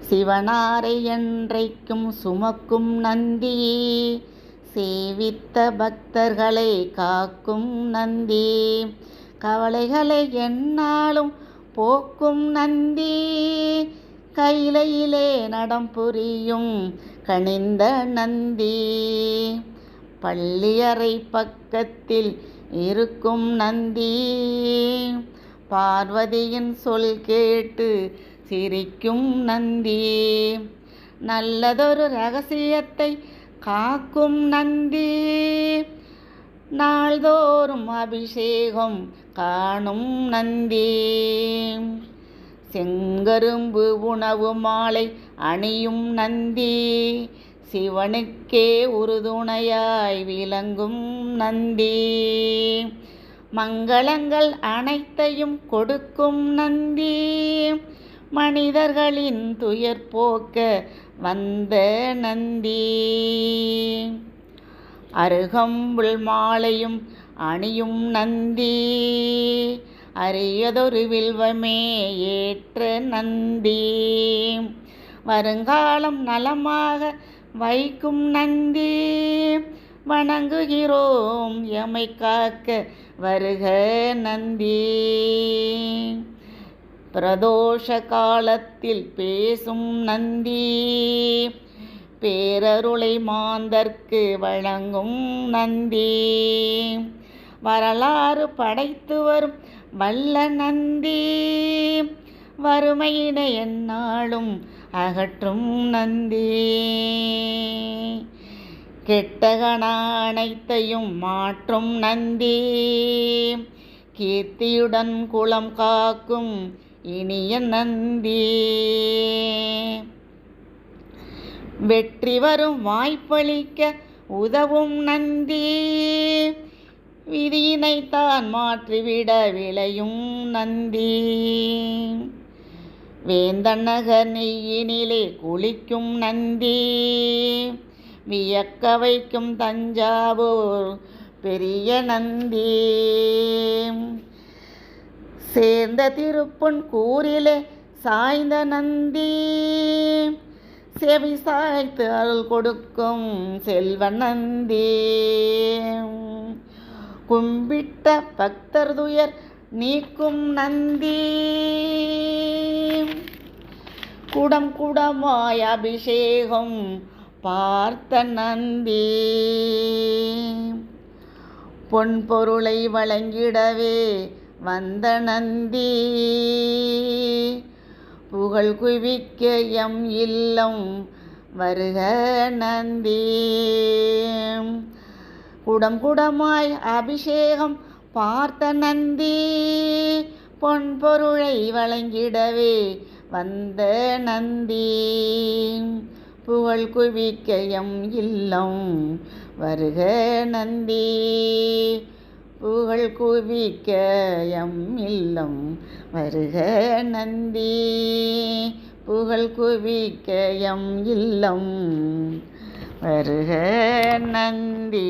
சிவனாரை என்றைக்கும் சுமக்கும் நந்தி, சேவித்த பக்தர்களை காக்கும் நந்தி, கவலைகளை எந்நாளும் போக்கும் நந்தி, கையிலே நடம் புரியும் கனிந்த நந்தி, பள்ளியறை பக்கத்தில் இருக்கும் நந்தி, பார்வதியின் சொல் கேட்டு சிரிக்கும் நந்தி, நல்லதொரு ரகசியத்தை காக்கும் நந்தி, நாள்தோறும் அபிஷேகம் காணும் நந்தி, செங்கரும்பு உணவு மாலை அணியும் நந்தி, சிவனுக்கே உறுதுணையாய் விளங்கும் நந்தி, மங்களங்கள் அனைத்தையும் கொடுக்கும் நந்தி, மனிதர்களின் துயர் போக்க வந்த நந்தி, அருகம்புல் மாலையும் அணியும் நந்தி, அரியதொரு வில்வமே ஏற்ற நந்தி, வருங்காலம் நலமாக வைக்கும் நந்தி, வணங்குகிறோம் எமை காக்க வருக நந்தி, பிரதோஷ காலத்தில் பேசும் நந்தி, பேரருளை மாந்தர்க்கு வழங்கும் நந்தி, வரலாறு படைத்து வரும் வல்ல நந்தி, வறுமையினை எந்நாளும் அகற்றும் நந்தி, கெட்டகன அனைத்தையும் மாற்றும் நந்தி, கீர்த்தியுடன் குலம் காக்கும் இனிய நந்தி, வெற்றி வரும் வாய்ப்பளிக்க உதவும் நந்தி, விதியினைத்தான் மாற்றிவிட விளையும் நந்தி, வேந்தநகர் நெய்யினிலே குளிக்கும் நந்தி, வியக்க வைக்கும் தஞ்சாவூர் பெரிய நந்தி, சேர்ந்த திருப்பொன் கூரிலே சாய்ந்த நந்தி, செவி சாய்த்து அருள் கொடுக்கும் செல்வ நந்தி, கும்பிட்ட பக்தர் துயர் நீக்கும் நந்தி, குடம் குடமாய் அபிஷேகம் பார்த்த நந்தி, பொன் பொருளை வழங்கிடவே வந்த நந்தி, புகழ் குவிக்க எம் இல்லம் வருக நந்தி, குடம் குடமாய் அபிஷேகம் பார்த்த நந்தி, பொன் பொருளை வழங்கிடவே வந்த நந்தி, புகழ் குவிக்க எம் இல்லம் வருக நந்தி, புகழ் குவிக்க எம் இல்லம் வருக நந்தி, புகழ் குவிக்க எம் இல்லம் வருக நந்தி.